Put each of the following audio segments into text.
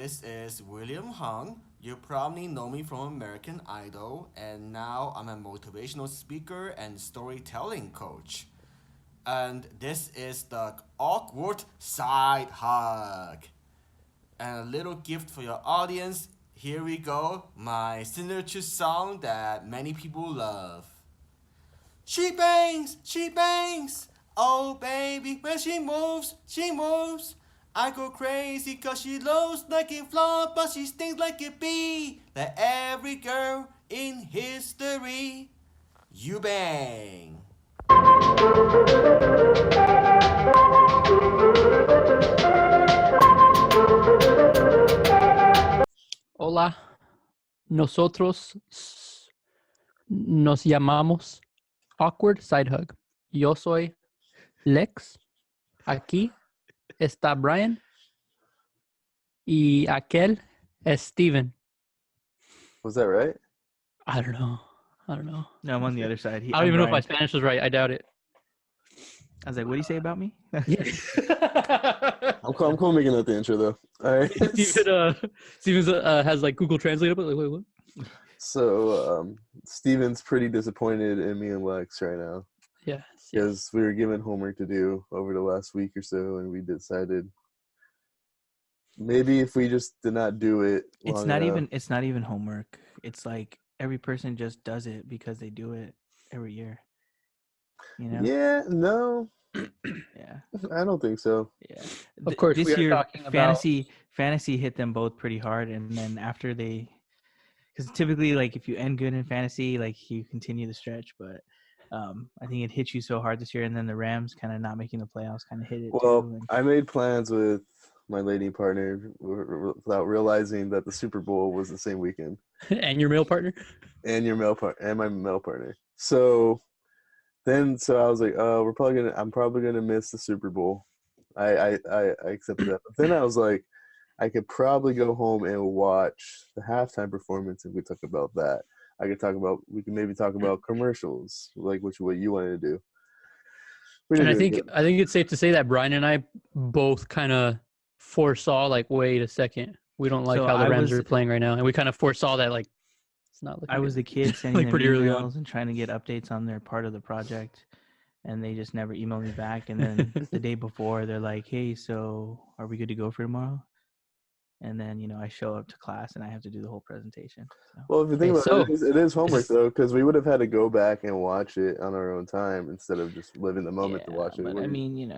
This is William Hung. You probably know me from American Idol, and now I'm a motivational speaker and storytelling coach. And this is the awkward side hug. And a little gift for your audience. Here we go, my signature song that many people love. She bangs, she bangs. Oh baby, when she moves, she moves. I go crazy cause she looks like a flower, but she stings like a bee. Like every girl in history. You bang. Hola, nosotros nos llamamos Awkward Side Hug. Yo soy Lex. Aquí está Brian. Y aquel es Steven. Was that right? I don't know. No, I'm on the other side. I don't even know if my Spanish was right. I doubt it. I was like, what do you say about me? I'm cool making that the intro though. All right. Steven has like Google Translate up. Like, wait, what? So Steven's pretty disappointed in me and Lex right now Yeah. because we were given homework to do over the last week or so, and we decided maybe if we just did not do it, It's not even homework. It's like every person just does it because they do it every year. You know? Yeah, no, Yeah. I don't think so. Yeah. Of course, this we are year talking about fantasy hit them both pretty hard, and then after because typically like if you end good in fantasy, like you continue the stretch, but I think it hit you so hard this year, and then the Rams kind of not making the playoffs kind of hit it Well, too. I made plans with my lady partner without realizing that the Super Bowl was the same weekend. And your male partner? And your male partner and my male partner. So I was like, oh, I'm probably gonna miss the Super Bowl. I accepted that. But then I was like, I could probably go home and watch the halftime performance and we talk about that. We can maybe talk about commercials, like what you wanted to do. And I think it's safe to say that Brian and I both kind of foresaw, like, wait a second, we don't like how the Rams are playing right now, and we kind of foresaw that, like, it's not. I was the kid sending like them emails and trying to get updates on their part of the project, and they just never emailed me back. And then the day before, they're like, "Hey, so are we good to go for tomorrow?" And then I show up to class and I have to do the whole presentation. So. Well, if you think about it is homework though, because we would have had to go back and watch it on our own time instead of just living the moment to watch it. But I mean,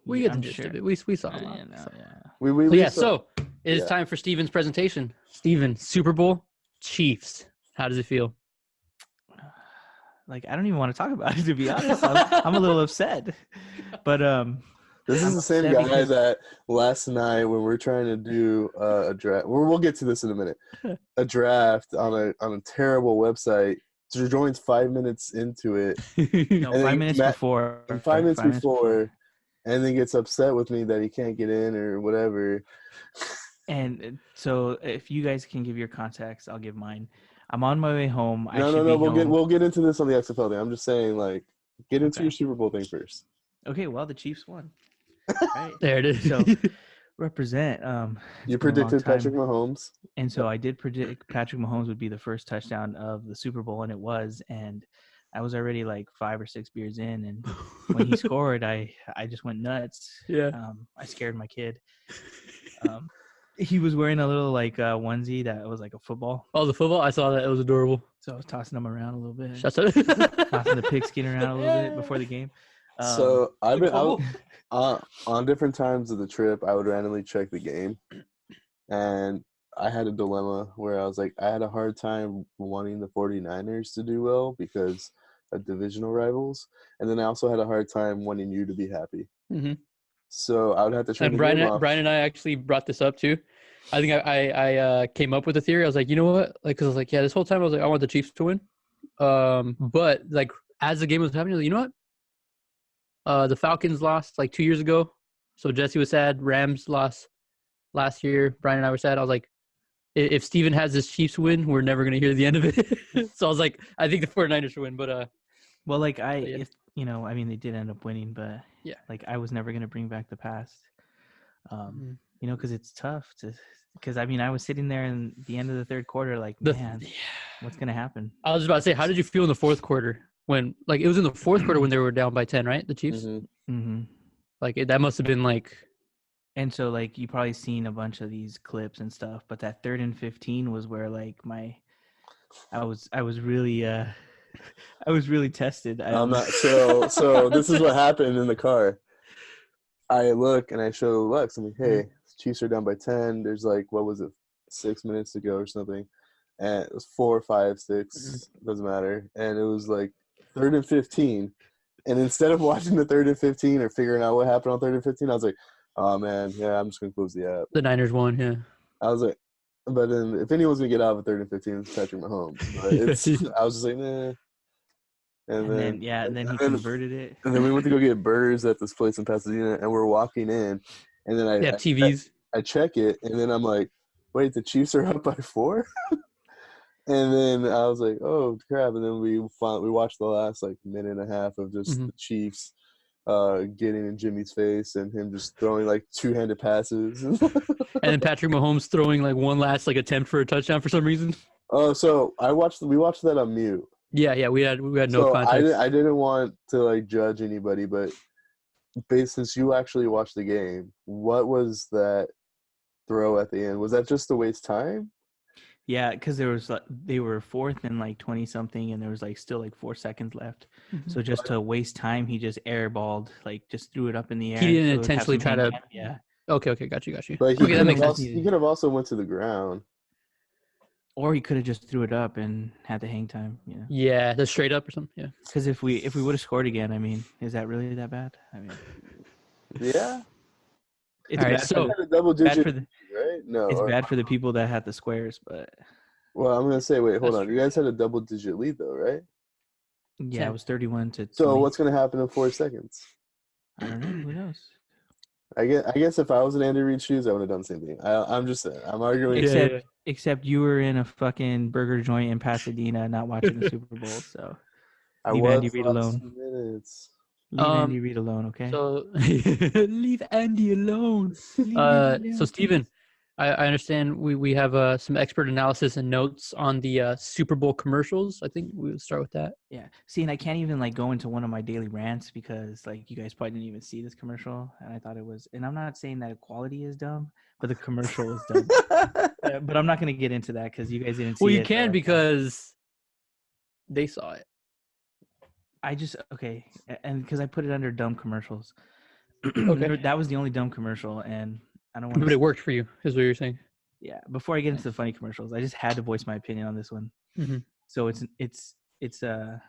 we get the gist of it. We saw a lot. So it is time for Steven's presentation. Steven, Super Bowl, Chiefs. How does it feel? Like, I don't even want to talk about it, to be honest. I'm a little upset, but this is the same guy that last night when we're trying to do a draft. We'll get to this in a minute. A draft on a terrible website. So joins 5 minutes into it. No, 5 minutes before. 5 minutes before, and then gets upset with me that he can't get in or whatever. And so, if you guys can give your context, I'll give mine. I'm on my way home. No. We'll get into this on the XFL thing. I'm just saying, like, get into your Super Bowl thing first. Okay. Well, the Chiefs won. Right. There it is. So represent. You predicted Patrick Mahomes, and so I did predict Patrick Mahomes would be the first touchdown of the Super Bowl, and it was. And I was already like 5 or 6 beers in, and when he scored, I just went nuts. Yeah. I scared my kid. He was wearing a little like onesie that was like a football. Oh, the football! I saw that. It was adorable. So I was tossing him around a little bit. Tossing the pigskin around a little bit before the game. So I've been on different times of the trip. I would randomly check the game, and I had a dilemma where I was like, I had a hard time wanting the 49ers to do well because of divisional rivals, and then I also had a hard time wanting you to be happy. Mm-hmm. So I would have to turn. And Brian and I actually brought this up too. I think I came up with a theory. I was like, you know what? Like, because I was like, yeah, this whole time I was like, I want the Chiefs to win. But like as the game was happening, I was like, you know what? The Falcons lost like 2 years ago, so Jesse was sad. Rams lost last year. Brian and I were sad. I was like, if Steven has this Chiefs win, we're never gonna hear the end of it. So I was like, I think the 49ers should win. But well, like if I mean, they did end up winning, but yeah, like I was never gonna bring back the past. You know, because it's tough to. Because I mean, I was sitting there in the end of the third quarter, like, The man, what's gonna happen? I was about to say, how did you feel in the fourth quarter when, like, it was in the fourth quarter when they were down by 10, right? The Chiefs. Mm-hmm. Mm-hmm. Like that must have been like, And so, like, you probably seen a bunch of these clips and stuff, but that 3rd and 15 was where, like, I was really, I was really tested. I'm not. So this is what happened in the car. I look and I show Lex. I'm like, hey, Chiefs are down by 10. There's like, what was it, 6 minutes to go or something, and it was 4, 5, 6, doesn't matter. And it was like 3rd and 15. And instead of watching the 3rd and 15 or figuring out what happened on 3rd and 15, I was like, oh man, yeah, I'm just gonna close the app. the Niners won. Yeah. I was like, but then if anyone's gonna get out of a 3rd and 15, it's Patrick Mahomes. But I was just like, nah. And then he converted it. And then we went to go get burgers at this place in Pasadena, and we're walking in, and then They have TVs. I check it, and then I'm like, wait, the Chiefs are up by 4? And then I was like, oh crap! And then we watched the last like minute and a half of just the Chiefs getting in Jimmy's face and him just throwing like 2-handed passes. And then Patrick Mahomes throwing like one last like attempt for a touchdown for some reason. Oh, so we watched that on mute. Yeah, we had no So context. I didn't want to like judge anybody, but since you actually watched the game, what was that throw at the end? Was that just to waste time? Yeah, because there was they were 4th and like 20 something, and there was like still like 4 seconds left. So just to waste time, he just airballed, like just threw it up in the air. He didn't so it would have intentionally some try hang to. time. Yeah. Okay, got you. But Okay, that makes sense. he could have also went to the ground. Or he could have just threw it up and had the hang time. You know. Yeah, the straight up or something. Yeah. Because if we would have scored again, I mean, is that really that bad? I mean, Yeah. it's All right, bad, so Had a double digit, for the right? No. it's bad for the people that had the squares, but Well, I'm gonna say, wait, hold That's on. You guys had a double digit lead though, right? yeah, 10. it was 31 to 20. So what's gonna happen in 4 seconds? I don't know. Who knows? I guess if I was in Andy Reid's shoes, I would have done the same thing. I'm just saying. I'm arguing. Except you were in a fucking burger joint in Pasadena, not watching the Super Bowl. So I leave was Andy Reid alone. 2 minutes. Leave Andy Reid alone, okay? So leave Andy alone. So Steven, I understand we have some expert analysis and notes on the Super Bowl commercials. I think we'll start with that. Yeah. See, and I can't even like go into one of my daily rants because like you guys probably didn't even see this commercial, and I thought it was. And I'm not saying that quality is dumb, but the commercial is dumb. But I'm not gonna get into that because you guys didn't see it. Well, you can because they saw it. Okay, and because I put it under dumb commercials. Okay. That was the only dumb commercial, and I don't want. But it worked for you, is what you're saying. Yeah. Before I get into the funny commercials, I just had to voice my opinion on this one. Mm-hmm. So it's the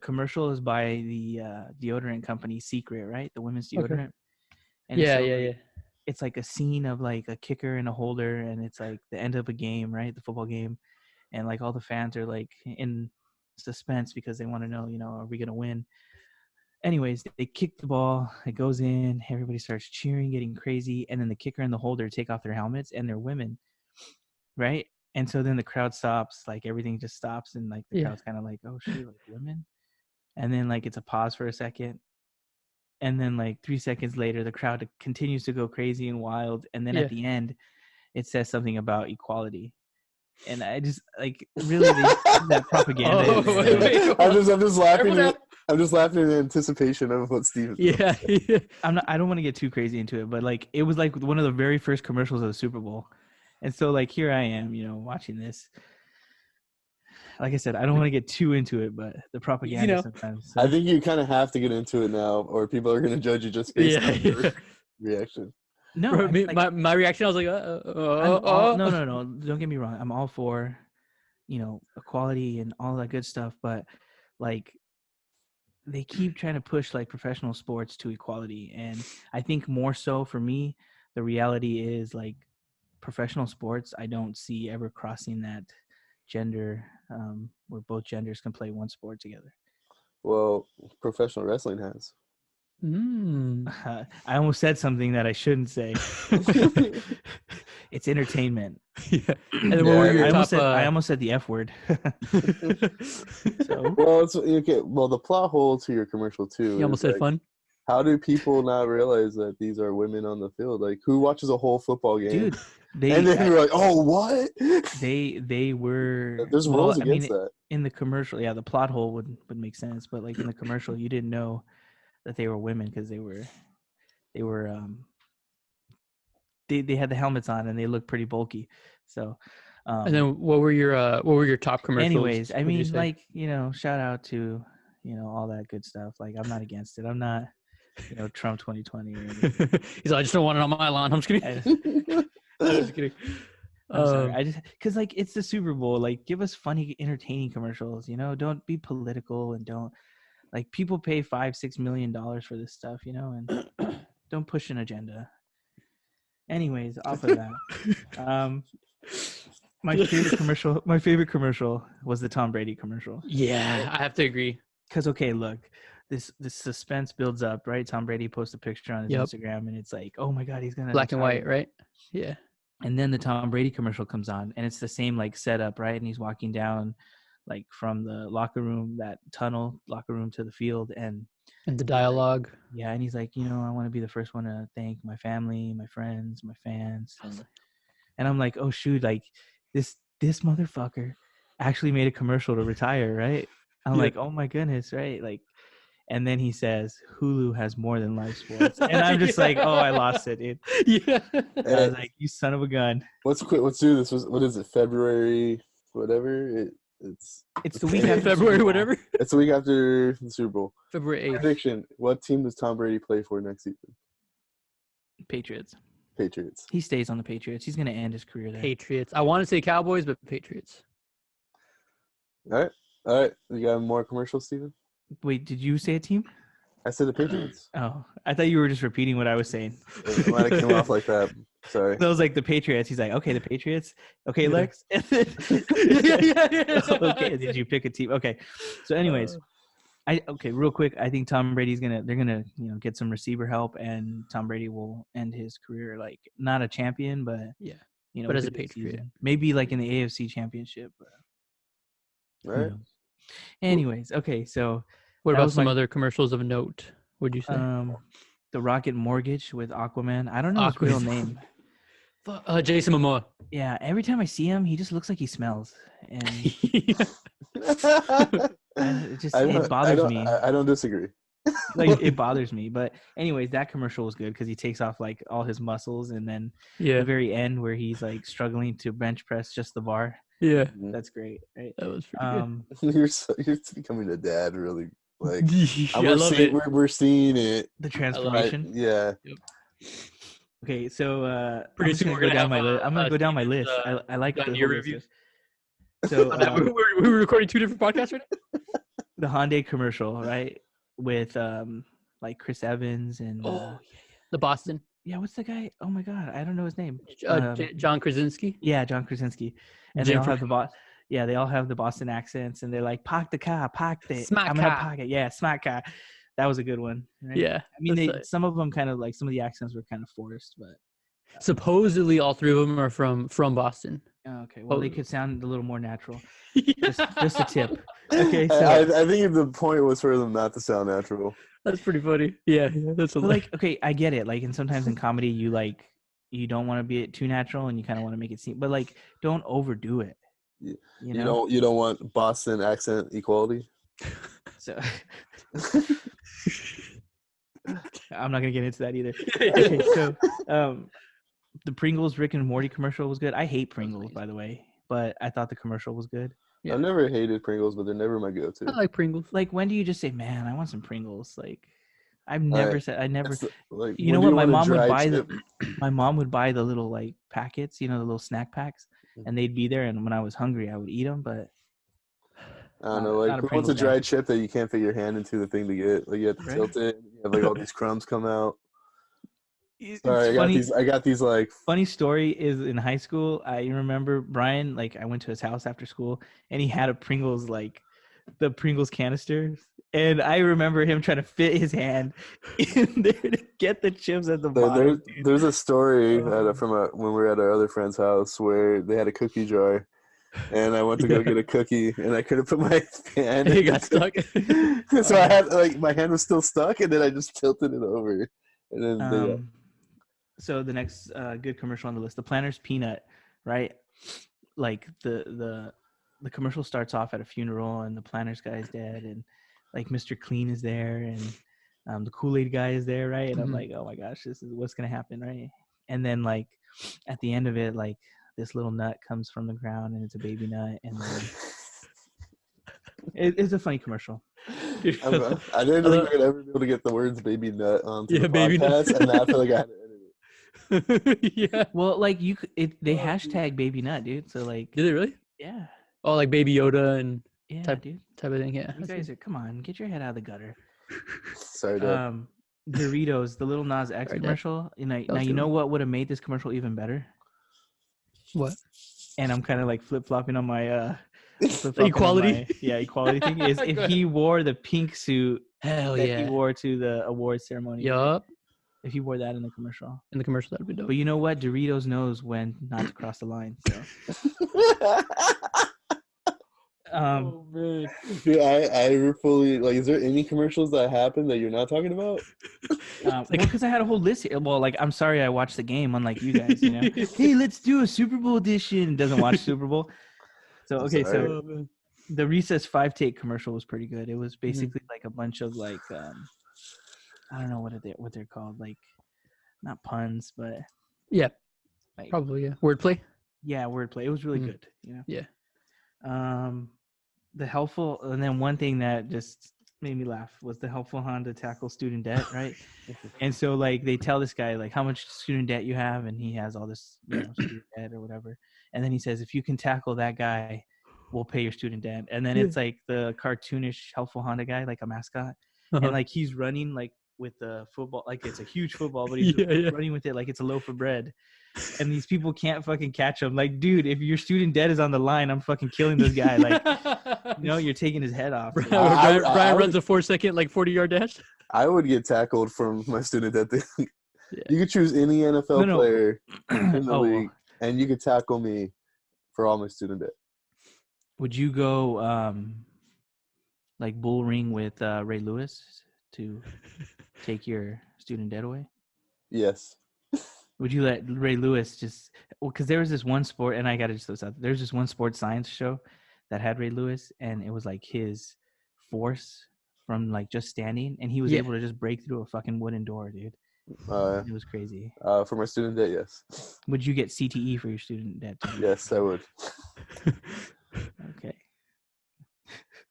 commercial is by the deodorant company Secret, right? The women's deodorant. Okay. And Yeah. It's like a scene of like a kicker and a holder, and it's like the end of a game, right? The football game, and like all the fans are like in suspense because they want to know, are we gonna win? Anyways, they kick the ball, it goes in, everybody starts cheering, getting crazy, and then the kicker and the holder take off their helmets, and they're women, right? And so then the crowd stops, like everything just stops, and like the crowd's kind of like, oh shit, like women? And then like it's a pause for a second, and then like 3 seconds later, the crowd continues to go crazy and wild, and then at the end, it says something about equality. And I just like really that propaganda. I'm just laughing. I'm just laughing in anticipation of what Steve is doing. Yeah. I don't want to get too crazy into it, but like it was like one of the very first commercials of the Super Bowl. And so like here I am, watching this. Like I said, I don't want to get too into it, but the propaganda sometimes. So. I think you kind of have to get into it now, or people are going to judge you just based on your reaction. No, Bro, my reaction, I was like, no. Don't get me wrong. I'm all for, equality and all that good stuff, but like they keep trying to push like professional sports to equality, and I think more so for me, the reality is like professional sports. I don't see ever crossing that gender where both genders can play one sport together. Well, professional wrestling has. I almost said something that I shouldn't say. It's entertainment. Yeah. And then what were your I almost said the F word. Well, it's okay. Well, the plot hole to your commercial too. You almost said fun. How do people not realize that these are women on the field? Like, who watches a whole football game? Dude, And then we're like, oh, what? they were There's well. rules I mean, against that. in the commercial, yeah, the plot hole would make sense, but like in the commercial, you didn't know that they were women because they were they had the helmets on and they looked pretty bulky. So, And then what were your top commercials? anyways, I would you mean, say? like, shout out to all that good stuff. Like, I'm not against it. I'm not Trump 2020 or anything. He's like, I just don't want it on my lawn. I'm just kidding. I'm just kidding. I'm sorry. I just because like it's the Super Bowl. Like, give us funny, entertaining commercials. Don't be political and don't like people pay $5-6 million for this stuff. And don't push an agenda. Anyways, off of that, my favorite commercial was the Tom Brady commercial. Yeah, I have to agree. Because okay, look, this suspense builds up, right? Tom Brady posts a picture on his Instagram, and it's like, oh my god, he's gonna black and retire. white, right? Yeah. And then the Tom Brady commercial comes on, and it's the same like setup, right? And he's walking down, like from the locker room to the field, and the dialogue. Yeah, and he's like, I want to be the first one to thank my family, my friends, my fans, and I'm like, oh shoot, like this motherfucker actually made a commercial to retire, right? I'm like, oh my goodness, right? Like, and then he says Hulu has more than live sports, and I'm just like, oh, I lost it, dude. Yeah. I was like, you son of a gun. Let's do this. What is it? February, whatever. It's the week after February, whatever. It's the week after the Super Bowl. February 8th. Prediction: what team does Tom Brady play for next season? Patriots. He stays on the Patriots. He's gonna end his career there. Patriots. I want to say Cowboys, but Patriots. All right. You got more commercials, Steven? Wait, did you say a team? I said the Patriots. Oh, I thought you were just repeating what I was saying. It might have come off like that. Sorry. So I was like the Patriots. He's like, okay, the Patriots. Okay, Lex. Yeah. Okay, did you pick a team? Okay. So, anyways, real quick. I think Tom Brady's they're gonna get some receiver help, and Tom Brady will end his career like not a champion, but but as a good Patriot, season. Maybe like in the AFC Championship. But, All right. Anyways, okay. So, what about some other commercials of note? Would you say? The Rocket Mortgage with Aquaman. I don't know his real name. Jason Momoa. Yeah, every time I see him, he just looks like he smells, and it bothers me. I don't disagree. Like it bothers me, but anyways, that commercial was good because he takes off like all his muscles, and then the very end where he's like struggling to bench press just the bar. Yeah, that's great. Right? That was pretty good. You're becoming a dad, really. Like I love it. We're seeing it. The transformation. Yeah. Yep. Okay, so pretty soon we're gonna down have my list. I'm gonna go down my list. I like the your whole reviews. List. So we were recording two different podcasts right now. The Hyundai commercial, right, with like Chris Evans and the Boston. Yeah, what's the guy? Oh my god, I don't know his name. John Krasinski. Yeah, John Krasinski. And they all have they all have the Boston accents, and they're like, "Park the car, park it. Smack I'm car. gonna park it." Yeah, smack car. That was a good one. Right? Yeah, I mean, some of them kind of like some of the accents were kind of forced, but supposedly all three of them are from Boston. Okay, well they could sound a little more natural. Just a tip. Okay, so I think the point was for them not to sound natural. That's pretty funny. Yeah, that's like okay, I get it. Like, and sometimes in comedy, you don't want to be too natural, and you kind of want to make it seem, but like, don't overdo it. You don't want Boston accent equality. So I'm not gonna get into that either. Okay, so the Pringles Rick and Morty commercial was good. I hate Pringles, by the way, but I thought the commercial was good. Yeah. I've never hated Pringles, but they're never my go-to. I like Pringles. Like, when do you just say, "Man, I want some Pringles"? Like, I've never said. I never. Like, you know what? My mom would buy my mom would buy the little like packets, the little snack packs, and they'd be there. And when I was hungry, I would eat them. But I don't know. Like, who wants a dried chip that you can't fit your hand into the thing to get? Like, you have to tilt it. You have like all these crumbs come out. Sorry, I got these like. Funny story is in high school. I remember Brian. Like, I went to his house after school, and he had a Pringles the Pringles canister, and I remember him trying to fit his hand in there to get the chips at the bottom. There's a story from when we were at our other friend's house where they had a cookie jar, and I went to go get a cookie, and I couldn't put my hand. He in got the stuck. cookie. So I had like my hand was still stuck, and then I just tilted it over, and then they. So the next good commercial on the list, the Planters Peanut, right? Like the commercial starts off at a funeral, and the Planters guy is dead, and like Mr. Clean is there, and the Kool-Aid guy is there, right? And I'm like, oh my gosh, this is what's gonna happen, right? And then like at the end of it, like this little nut comes from the ground, and it's a baby nut, and then it's a funny commercial. Dude, I didn't I think love- we would ever be able to get the words "baby nut" onto the baby nut. podcast, and now I feel like I had to edit it. Yeah. Well, like they hashtag baby nut, dude. So like, Did they really? yeah, Oh, like Baby Yoda and yeah, Type- dude. type of thing. Yeah. You guys are, come on, get your head out of the gutter. Sorry, Dad. Doritos, the Little Nas X Sorry, Dad. commercial. You know, was now you good know one. what would have made this commercial even better. What? And I'm kind of like flip flopping on my Equality? equality thing is if Go he wore the pink suit Hell that yeah. he wore to the award ceremony. Yup. If he wore that in the commercial. In the commercial, that'd be dope. But you know what? Doritos knows when not to cross the line. So Oh man. Dude, I fully like. Is there any commercials that happen that you're not talking about? because I had a whole list here. Well, like I'm sorry I watched the game, unlike you guys. You know, hey, let's do a Super Bowl edition. Doesn't watch Super Bowl. So okay, sorry. so Oh, man. the Recess 5 take commercial was pretty good. It was Mm-hmm. basically like a bunch of like I don't know what they're called, like not puns, but Yeah, like probably yeah. Wordplay. yeah, wordplay. It was really Mhm. good, you know. Yeah. The helpful, and then one thing that just made me laugh was the helpful Honda tackle student debt, right? And so like they tell this guy like how much student debt you have, and he has all this student debt or whatever, and then he says if you can tackle that guy, we'll pay your student debt. And then it's like the cartoonish helpful Honda guy, like a mascot, Uh-huh. and like he's running like with the football, like it's a huge football, but he's Yeah. running with it like it's a loaf of bread. And these people can't fucking catch him. Like, dude, if your student debt is on the line, I'm fucking killing this guy. Like, you're taking his head off. Like, Brian runs a 4-second, like 40-yard dash. I would get tackled from my student debt thing. Yeah. You could choose any NFL No. player in the Oh, league, and you could tackle me for all my student debt. would you go like bull ring with Ray Lewis to take your student debt away? Yes. Would you let Ray Lewis just because there was this one sport, and I gotta just throw this out. There's this one sports science show that had Ray Lewis, and it was like his force from like just standing, and he was Yeah. able to just break through a fucking wooden door, dude. Uh, It was crazy. for my student debt, yes. Would you get CTE for your student debt too? Yes, I would. Okay.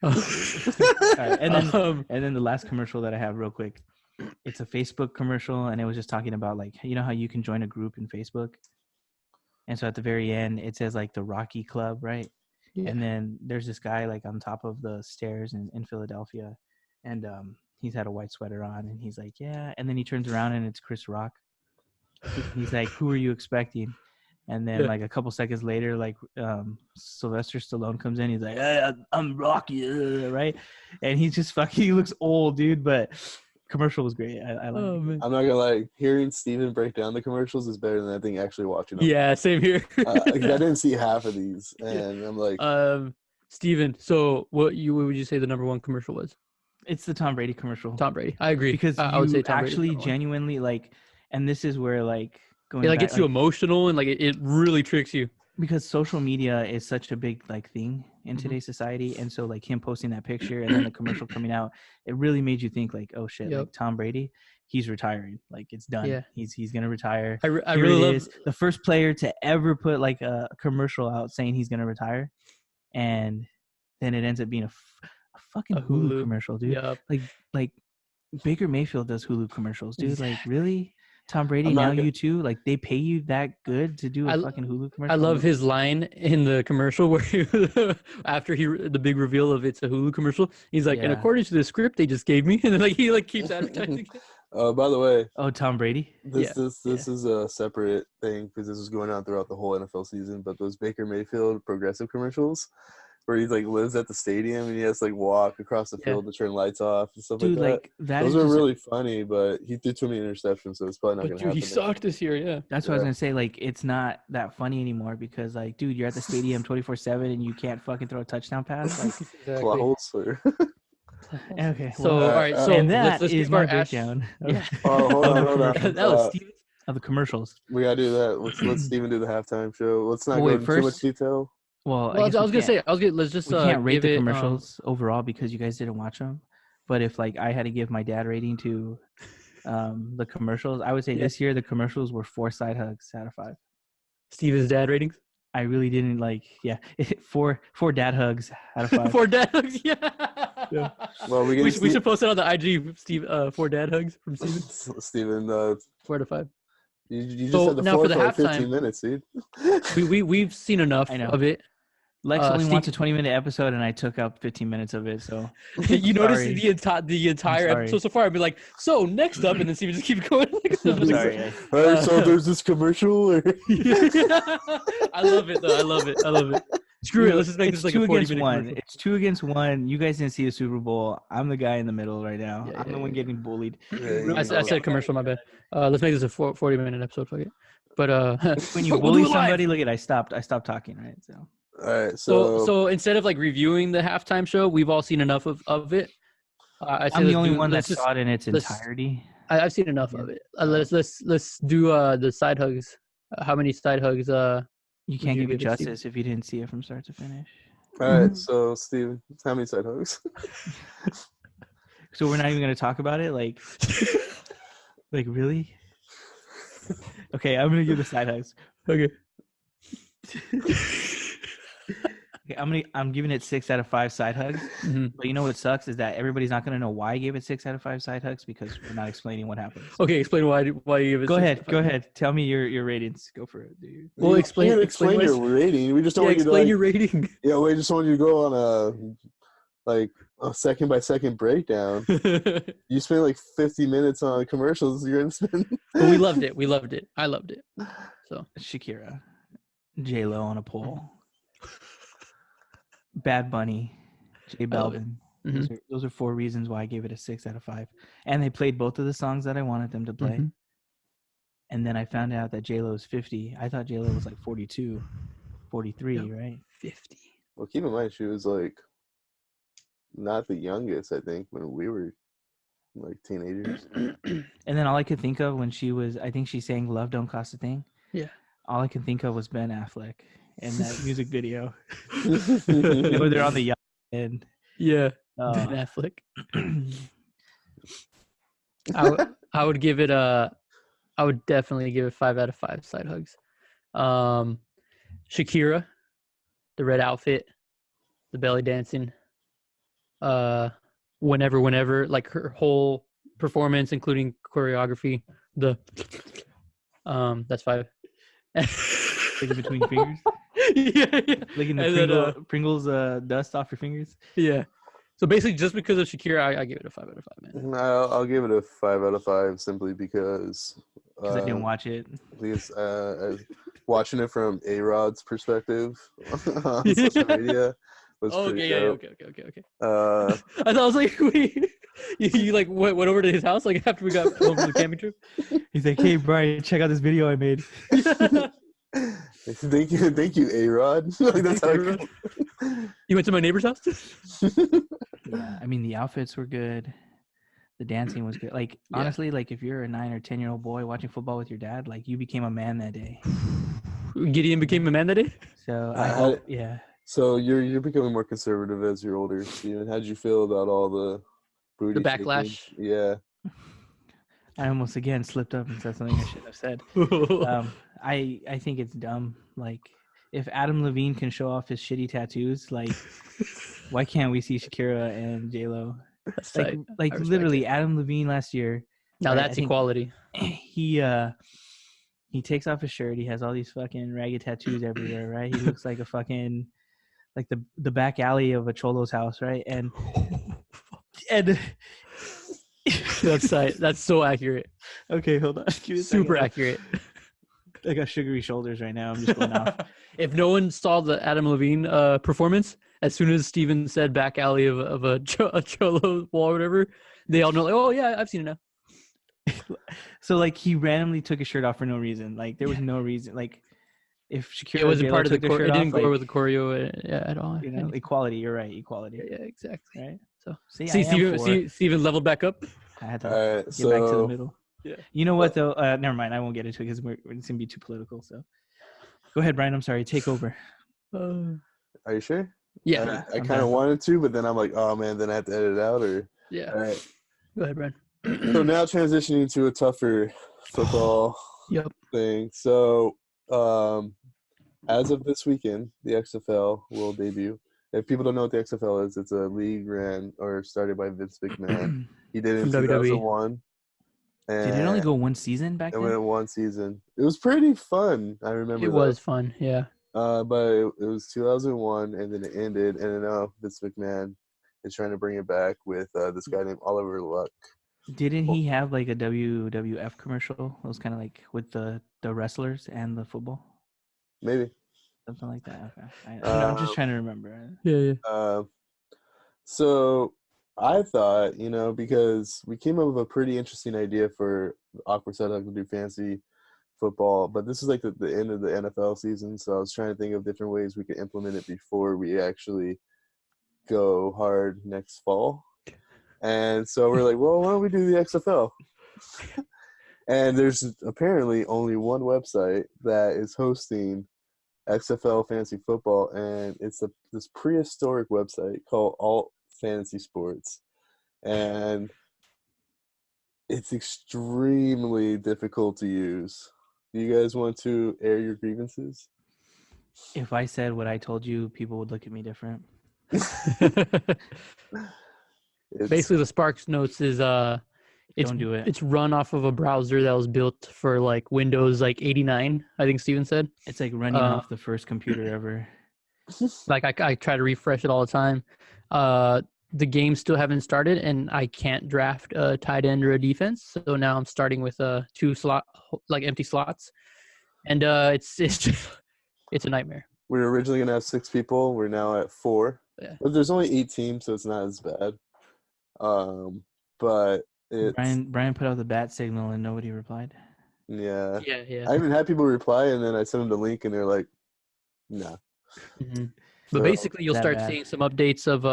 Oh. All right, Um, and then the last commercial that I have real quick, it's a Facebook commercial, and it was just talking about like, you know how you can join a group in Facebook, and so at the very end it says like the Rocky Club, right? Yeah. And then there's this guy like on top of the stairs in Philadelphia, and he's had a white sweater on, and he's like, yeah, and then he turns around and it's Chris Rock. He's like, who are you expecting? And then Yeah. like a couple seconds later, like Sylvester Stallone comes in. He's like, hey, I'm Rocky, right? And he's just fucking. He looks old, dude. But commercial was great. I like oh it. man. I'm not gonna lie. Hearing Steven break down the commercials is better than I think actually watching them. Yeah, same here. 'Cause I didn't see half of these, and I'm like, Steven, so what would you say the number one commercial was? It's the Tom Brady commercial. Tom Brady. I agree. Because I would say you Tom Brady's actually number one. genuinely like, and this is where like going. It like back, gets you emotional and like it really tricks you. because social media is such a big like thing in Mhm. today's society, and so like him posting that picture and then the commercial coming out, it really made you think like, oh shit, Yep. like Tom Brady, he's retiring, like it's done. Yeah. He's gonna retire. I Here really it love. is, the first player to ever put like a commercial out saying he's gonna retire, and then it ends up being a fucking A Hulu Hulu. commercial, dude. Yep. Like Baker Mayfield does Hulu commercials, dude. Like really, Tom Brady, I'm not now gonna- you too. Like they pay you that good to do a I- fucking Hulu commercial. I love his line in the commercial where after the big reveal of it's a Hulu commercial, he's like, and Yeah. according to the script they just gave me, and then like he like keeps advertising. it. by the way, Oh, Tom Brady. this Yeah, is a separate thing because this is going on throughout the whole NFL season. But those Baker Mayfield progressive commercials, where he like lives at the stadium and he has to like walk across the Yeah. field to turn lights off and stuff Dude, like that. like that Those is are just, really funny, but he threw too many interceptions, so it's probably not But gonna dude, he happen. sucked this year. Yeah. that's what I was Yeah. gonna say. Like, it's not that funny anymore because, like, dude, you're at the stadium 24/7 and you can't fucking throw a touchdown pass. Like, Exactly. Close or okay, So well, all right. So and that let's is give our my breakdown. Yeah. oh, hold on, hold on. That was Steven. Of the commercials. We gotta do that. Let's Steven do the halftime show. Let's not Well, go wait, into too much first- detail. Well, Well, I was gonna say, let's just we can't rate give the it, commercials overall because you guys didn't watch them. But if like I had to give my dad rating to the commercials, I would say this year the commercials were 4 side hugs out of 5. Steven's dad ratings. I really didn't like, yeah, 4 dad hugs out of 5. 4 dad hugs. Yeah. Well, We should post it on the IG. Steve, 4 dad hugs from Steven. Steven, 4 out of 5. you just So, had the now floor for for the like 15 halftime- minutes, dude. We've seen enough I know. of it. Lex only wants a Steve- 20-minute episode, and I took out 15 minutes of it. So You notice Sorry. the entire sorry. episode so far. I'd be like, so next up, and then Steven just keeps going. I'm sorry. All right, so there's this commercial. Or... I love it though. I love it. Screw it. Let's just make It's this like a 2 against 40-minute 1. commercial. It's 2 against 1. You guys didn't see the Super Bowl. I'm the guy in the middle right now. Yeah, I'm the yeah, one yeah. getting bullied. I said commercial. My bad. Let's make this a 40-minute episode. Fuck it. But When you we'll bully do it live. somebody, look at I stopped talking, right? So All right, So instead of like reviewing the halftime show, we've all seen enough of it. I'd say I'm the let's only do- one that let's just- saw it in its let's- entirety. I've seen enough of it. Let's do the side hugs. How many side hugs? You can't you give it give it, Steven? justice if you didn't see it from start to finish. all right, so Steven, how many side hugs? So we're not even gonna talk about it. Like really? Okay, I'm gonna give the side hugs. Okay. Okay, I'm giving it 6 out of 5 side hugs. Mhm. But you know what sucks is that everybody's not gonna know why I gave it 6 out of 5 side hugs because we're not explaining what happened. Okay. Explain why you give it. Go 6 ahead. out of Go 5. ahead. Tell me your ratings. Go for it, dude. Well, You explain can't explain your why- rating. We just don't Yeah, want you to explain like, your rating. yeah, we just want you to go on a second by second breakdown. But You spend like 50 minutes on commercials. You're gonna spend. we loved it. We loved it. I loved it. So Shakira, J-Lo on a pole, Bad Bunny, J I love it. Balvin. Mhm. Those are 4 reasons why I gave it a 6 out of 5. And they played both of the songs that I wanted them to play. Mhm. And then I found out that J-Lo is 50. I thought J-Lo was like 42, 43, Yep. right? 50. Well, keep in mind she was like not the youngest. I think when we were like teenagers. And then all I could think of when I think she sang Love Don't Cost a Thing. Yeah. All I could think of was Ben Affleck in that music video. You know, they're on the yacht and Yeah. Ben Affleck. I would give it I would definitely give it 5 out of 5 side hugs. Shakira, the red outfit, the belly dancing, whenever, like her whole performance, including choreography, that's 5. Licking between your fingers. yeah. Licking And the then, Pringles dust off your fingers. yeah. So basically, just because of Shakira, I give it a 5 out of 5, man. I'll give it a 5 out of 5 simply because Because I didn't watch it. because watching it from A-Rod's perspective on social media was pretty dope. Okay. Uh, I thought I was like, wait, you like went over to his house like after we got home from the camping trip. He's like, hey, Brian, check out this video I made. thank you, A-Rod. Like, that's how A-Rod. You went to my neighbor's house. Yeah, I mean, the outfits were good. The dancing was good. Like, Yeah. honestly, like if you're a 9 or 10-year-old boy watching football with your dad, like you became a man that day. Gideon became a man that day. So I Uh, hope, yeah. So you're becoming more conservative as you're older, Steven. How did you feel about all the booty shaking? backlash? Yeah. I almost again slipped up and said something I shouldn't have said. I think it's dumb. Like, if Adam Levine can show off his shitty tattoos, like, why can't we see Shakira and J-Lo? That's tight. Like I respect literally, it. Adam Levine last year, Now I that's think- equality. he takes off his shirt. He has all these fucking ragged tattoos everywhere, right? He looks like a fucking like the back alley of a cholo's house, right? And That's tight. That's so accurate. okay, hold on. Give me a Super second. accurate. I got sugary shoulders right now. I'm just going off. If no one saw the Adam Levine performance as soon as Steven said back alley of a Cholo wall or whatever, they all know like, oh yeah, I've seen it now. So like he randomly took his shirt off for no reason. Like there was no reason. Like if Shakira It wasn't J-Lo part of the took their shirt It didn't off, go like over the choreo at all. you know, equality. You're right, equality. Yeah, exactly. Right. So See, I see, am for. Steven leveled back up. I had All to right, get back to the so middle. Yeah. You know what though? Never mind. I won't get into it because it's gonna be too political. So go ahead, Brian. I'm sorry. Take over. are you sure? Yeah. I I'm kind of done. wanted to, but then I'm like, oh man, then I have to edit it out. Or Yeah. all right. Go ahead, Brian. So now transitioning to a tougher football Yep. thing. So as of this weekend, the XFL will debut. If people don't know what the XFL is, it's a league ran or started by Vince McMahon. He did it in From WWE. 2001. And Did it only go one season back it went then? one season. It was pretty fun. I remember It was fun. Yeah. but it was 2001, and then it ended. And now Vince McMahon is trying to bring it back with this guy named Oliver Luck. Didn't he have like a WWF commercial? It was kind of like with the wrestlers and the football, Maybe. something like that. Okay, I'm just trying to remember. Yeah. So I thought, because we came up with a pretty interesting idea for Awkward Setup to do fancy football, but this is like the end of the NFL season, so I was trying to think of different ways we could implement it before we actually go hard next fall. And so we're like, well, why don't we do the XFL? And there's apparently only one website that is hosting XFL fantasy football, and it's this prehistoric website called Alt Fantasy Sports, and it's extremely difficult to use. Do you guys want to air your grievances? If I said what I told you, people would look at me different. Basically, the Sparks Notes is Don't do it. It's run off of a browser that was built for like Windows 89. I think Steven said. It's like running off the first computer ever. Like I try to refresh it all the time. The games still haven't started, and I can't draft a tight end or a defense. So now I'm starting with 2 empty slots, and it's just it's a nightmare. We were originally going to have 6 people. We're now at 4. Yeah. But there's only 8 teams, so it's not as bad. But it's Brian put out the bat signal and nobody replied. yeah. Yeah. I even had people reply, and then I sent them the link, and they're like, "No." Mm-hmm. But So, basically, you'll that start bad. seeing some updates of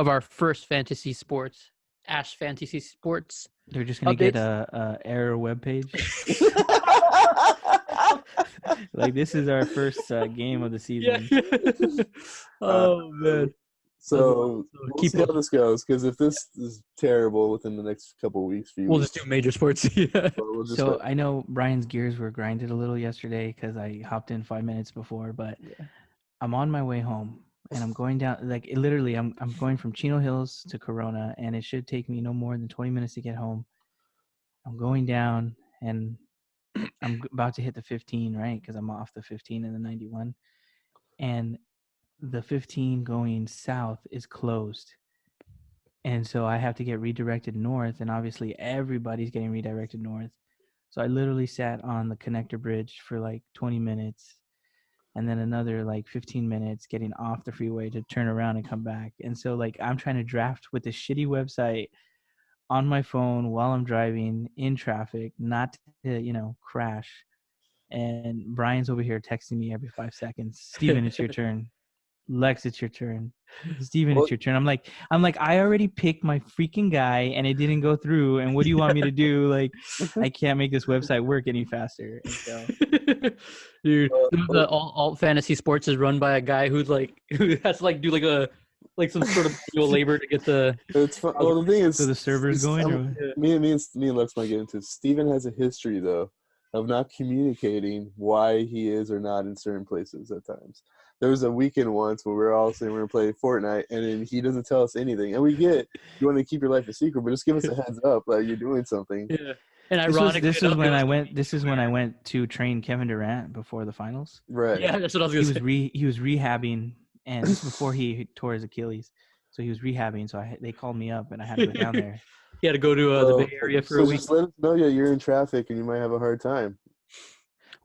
our first fantasy sports, Ash Fantasy Sports. They're just gonna get Updates? a error web page. Like this is our first game of the season. Oh man. So we'll keep see how up. this goes, because if this is terrible within the next couple of weeks, We'll just do major sports. Yeah. we'll just So I know Brian's gears were grinded a little yesterday because I hopped in 5 minutes before, but I'm on my way home and I'm going down like literally I'm going from Chino Hills to Corona, and it should take me no more than 20 minutes to get home. I'm going down and I'm about to hit the 15, right? Because I'm off the 15 and the 91, and the 15 going south is closed. And so I have to get redirected north, and obviously everybody's getting redirected north. So I literally sat on the connector bridge for like 20 minutes and then another like 15 minutes getting off the freeway to turn around and come back. And so like I'm trying to draft with this shitty website on my phone while I'm driving in traffic, not to, crash. And Brian's over here texting me every 5 seconds. Steven, it's your turn. Lex, it's your turn. Steven, it's your turn. I'm like, I already picked my freaking guy and it didn't go through. And what do you want me to do? Like, I can't make this website work any faster. And so, Dude, the alt fantasy sports is run by a guy who has to do some sort of manual labor to get the. It's fun. Well, the thing is, so the server's going. me and Lex might get into it. Steven has a history though of not communicating why he is or not in certain places at times. There was a weekend once where we were all saying we're going to play Fortnite, and then he doesn't tell us anything. And we get, you want to keep your life a secret, but just give us a heads up that you're doing something. Yeah. And This ironically, is when I went to train Kevin Durant before the finals. Right. Yeah, that's what I was gonna say. He was rehabbing, and this is before he tore his Achilles. So he was rehabbing. So they called me up, and I had to go down there. He had to go to the Bay Area for a week. Just let us know you're in traffic and you might have a hard time.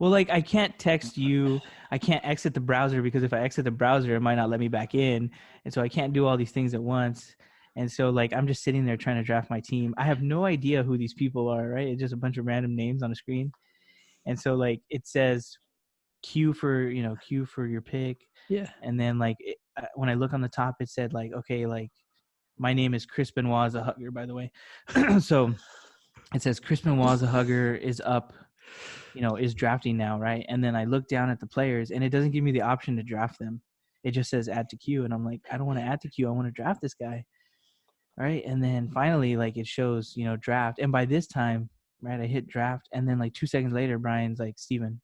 Well, like I can't text you. I can't exit the browser because if I exit the browser, it might not let me back in, and so I can't do all these things at once. And so like I'm just sitting there trying to draft my team. I have no idea who these people are. Right? It's just a bunch of random names on a screen, and so like it says queue for queue for your pick, Yeah. and then like when I look on the top, it said like okay like my name is Chris Benoit a hugger, by the way. So it says Chris Benoit a hugger is up, is drafting now, right? And then I look down at the players, and it doesn't give me the option to draft them. It just says add to queue, and I'm like, I don't want to add to queue. I want to draft this guy, right? And then finally, like it shows, draft. And by this time, right, I hit draft, and then like 2 seconds later, Brian's like, Steven,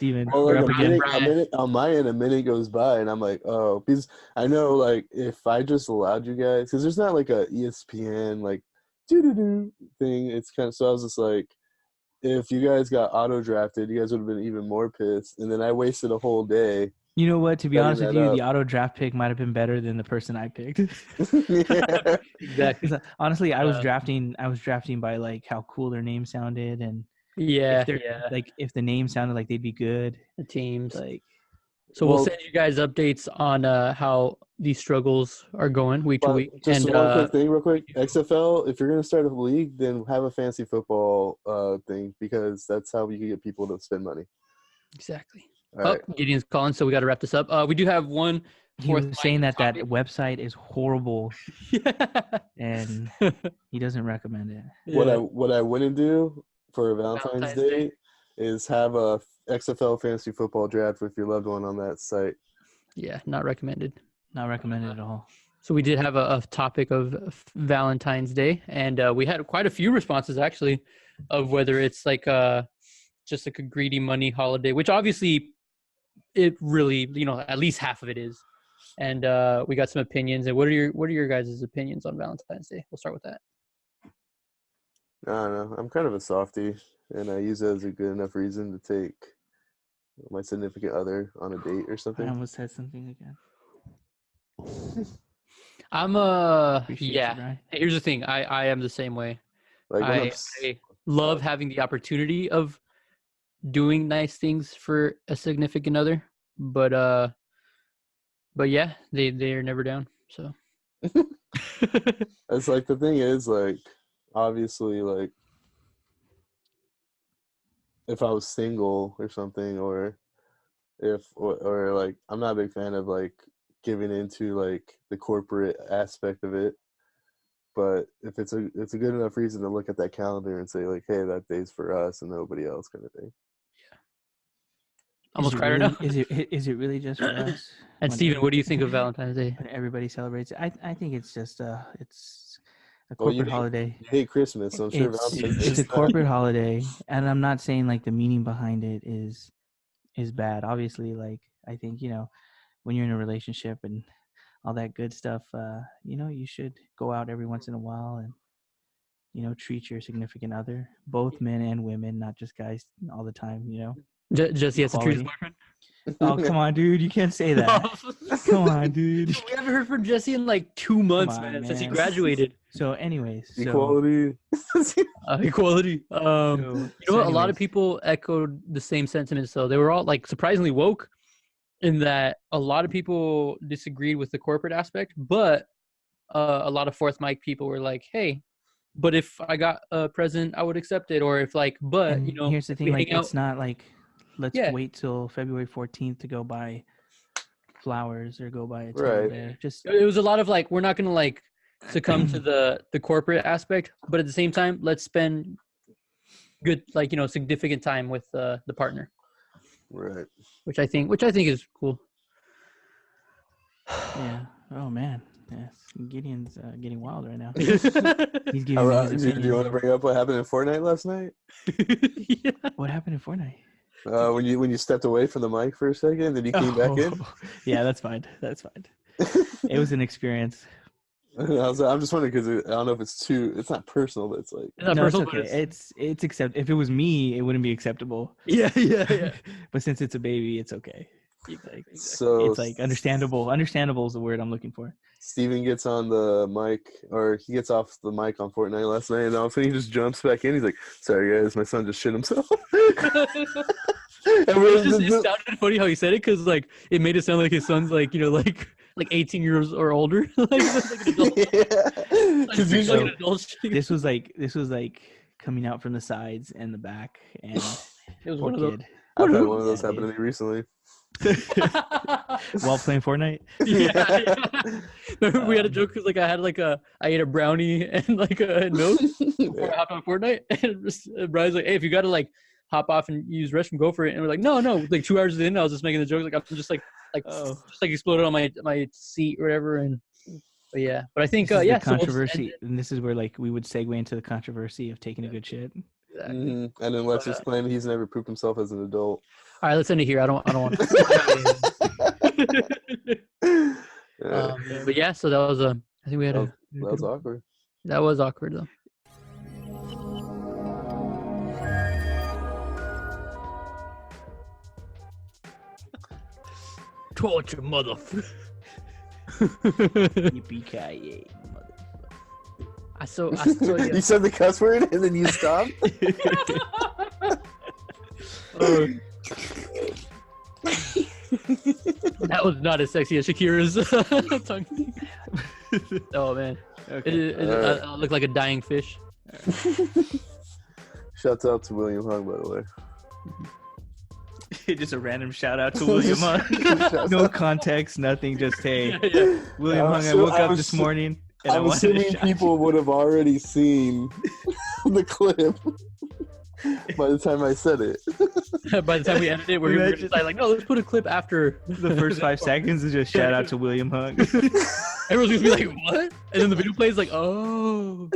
Well, you're like up again. a minute on my end, a minute goes by, and I'm like, oh, because I know, like, if I just allowed you guys, because there's not like a ESPN like doo thing. It's kind of so I was just like, if you guys got auto drafted, you guys would have been even more pissed, and then I wasted a whole day. You know what? To be setting honest with that you, up. the auto draft pick might have been better than the person I picked. Yeah. Exactly. 'Cause, honestly, I was Uh, drafting by like how cool their name sounded, and Yeah. if they're Yeah. like if the name sounded like they'd be good, The teams. like So we'll Well, send you guys updates on how these struggles are going week to but week. just And one quick thing, real quick. XFL, if you're gonna start a league, then have a fantasy football thing because that's how you can get people to spend money. exactly. All right. Gideon's calling, so we got to wrap this up. We do have one he fourth was saying mic that topic. website is horrible Yeah. and he doesn't recommend it. What I wouldn't do for Valentine's Valentine's Day. Day is have a XFL fantasy football draft with your loved one on that site. Yeah, not recommended. Not recommended at all. So we did have a topic of Valentine's Day, and we had quite a few responses actually, of whether it's like just like a greedy money holiday, which obviously it really, at least half of it is. And we got some opinions. And what are your guys' opinions on Valentine's Day? We'll start with that. I don't know. I'm kind of a softie, and I use it as a good enough reason to take my significant other on a date or I something. almost said something again. I'm Appreciate you, yeah. Brian. Here's the thing. I am the same way. Like when I'm I love having the opportunity of doing nice things for a significant other, but yeah, they're never down. So it's like the thing is like obviously like if I was single or something or or like I'm not a big fan of like giving into like the corporate aspect of it. But if it's a good enough reason to look at that calendar and say like, hey, that day's for us and nobody else kind of thing. almost cried right now. Is it really just for us? And when Steven, what do you think of Valentine's Day? when everybody celebrates it? I think it's just it's a Well, you corporate holiday. You hate Christmas, so I'm sure Valentine's Day It's is a corporate holiday, and I'm not saying like the meaning behind it is bad. Obviously, like I think when you're in a relationship and all that good stuff, you should go out every once in a while and treat your significant other, both men and women, not just guys all the time. Jesse has to treat his Equality. boyfriend. Oh, come on, dude! You can't say that. Come on, dude. We haven't heard from Jesse in like 2 months, on, man, since he man. graduated. So, anyways, equality. Equality. So, You know what? A lot of people echoed the same sentiments, though. They were all like surprisingly woke in that a lot of people disagreed with the corporate aspect, but a lot of fourth mic people were like, "Hey, but if I got a present, I would accept it." Or if like, but and here's the we thing: like, hang out. it's not like let's Yeah. wait till February 14th to go buy flowers or go buy a teddy Right. bear. Just It was a lot of like, we're not gonna like succumb to the corporate aspect, but at the same time, let's spend good significant time with the partner, Right. which I think is cool. yeah. Oh man, yes. Gideon's getting wild right now. Yeah. He's giving me his Do you opinion. want to bring up what happened in Fortnite last night? What happened in Fortnite? When you stepped away from the mic for a second, then you came back in. Yeah, that's fine. That's fine. It was an experience. I'm just wondering because I don't know if it's not personal, but it's like It's not No, it's personal, but okay. It's accept. If it was me, it wouldn't be acceptable. yeah. But since it's a baby, it's okay. So It's like understandable. Understandable is the word I'm looking for. Steven gets on the mic, or he gets off the mic on Fortnite last night, and all of a sudden he just jumps back in. He's like, "Sorry guys, my son just shit himself." It sounded funny how he said it because like it made it sound like his son's like like 18 years or older. Like an adult. Yeah. Like, usually, an adult. This was like coming out from the sides and the back, and It was poor one of those. kid. I've had one of Yeah, those happen to me recently. While playing Fortnite. Yeah. Remember we had a joke because like I ate a brownie and like a milk before I hopped on Fortnite, and Brian's like, "Hey, if you gotta like hop off and use restroom, go for it." And we're like, "No." Like 2 hours in, I was just making the joke. Like I'm just like just like exploded on my seat or whatever. And but yeah, but I think This is yeah, the so we'll just controversy, end and this is where like we would segue into the controversy of taking a good shit. it. Exactly. And then Lexus claimed he's never pooped himself as an adult. All right, let's end it here. I don't want to. But yeah, so that was I think we had That was awkward. That was awkward though. Torture, motherfucker. Yippee-ki-yay, motherfucker. I saw you. You said the cuss word and then you stopped? That was not as sexy as Shakira's tongue. Oh man, Okay. I look like a dying fish. Shouts out to William Hung, by the way. Just a random shout out to William Hung. No context, nothing. Just hey, Yeah. William Hung. I woke up this morning and I I'm wanted to assuming shout people would have already seen the clip by the time I said it. By the time we ended it, we're gonna Imagine- decide like, no, let's put a clip after the first 5 seconds is just shout out to William Hung. Everyone's gonna be like, what? And then the video plays like, oh.